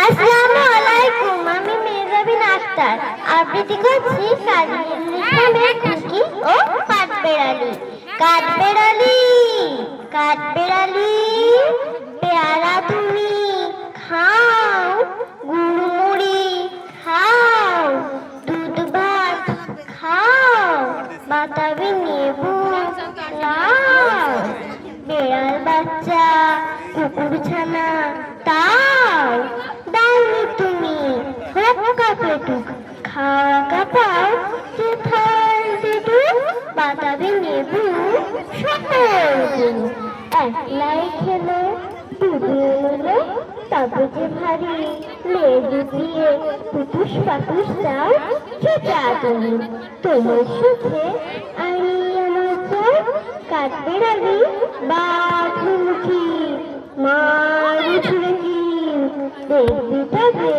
আসসালামু আলাইকুম, আমি মেহজাবিন আক্তার। আবৃত্তি করছি কাজী ইসলামের খুকি ও কাঠবেড়ালি। কাঠবেড়ালি, কাঠবেড়ালি, পেয়ারা তুমি খাও, গুড়মুড়ি খাও, দুধ ভাত খাও, বাতাবি লেবু নাও, বেড়াল বাচ্চা কুকুর ছানা তাও দাওনি তুমি হক্কা পেটুক খাওয়া কাপাও কোথায় পেটুক বাতাবি লেবু সকল দিন একলাই খেলো ডুবিয়ে নিলো তবে যে ভারী লেবু দিয়ে পুটুস পাটুস দাও চুচা তুমি তোমার সুখে আড়িয়ে আমার চাও কাঠবেড়ালি বাঘমুখী মারু ছুড়ে কি দেখবি তবে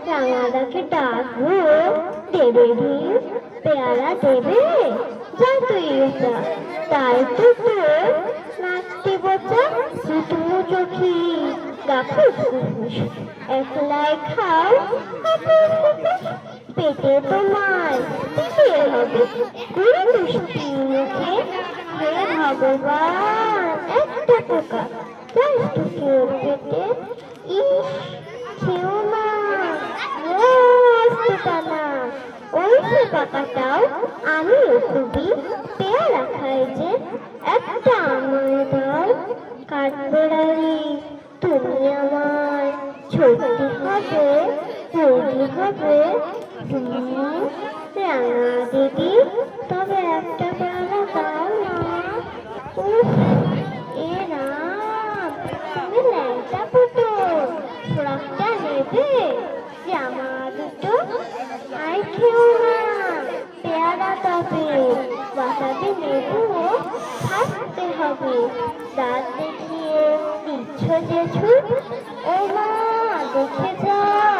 রাঙাদাকে ডাকবো দেবে ঢিল পেয়ারা দেবে যা তুই ওটা তাই তো তোর নাচতে বোঝা সুতুমু চোখি গাফুস ফুসফুস একলাই খাও পেটে তোমার দিতে হবে গুরু দুষ্টি মুখে হে ভগবান একটা পোকা পেটে ইস খেও না টানা ওই সে পাকাটাও আমিও খুবই পেয়ারা খাই যে একটা আমায় দাও কাঠবেড়ালি তুমি আমায় ছোট্টি হবে বৌদি হবে রাঙা দিদি তবে একটা পেয়ারা দাও না এ রাম তুমি ল্যাংটা ফুটো ফ্রকটা নেবে জামা দুটো আই খেও না পেয়ারা তবে বাসাবে লেবুও থাকতে হবে দাঁত দেখিয়ে দিচ্ছ যে ছুট ও মা দেখে যাও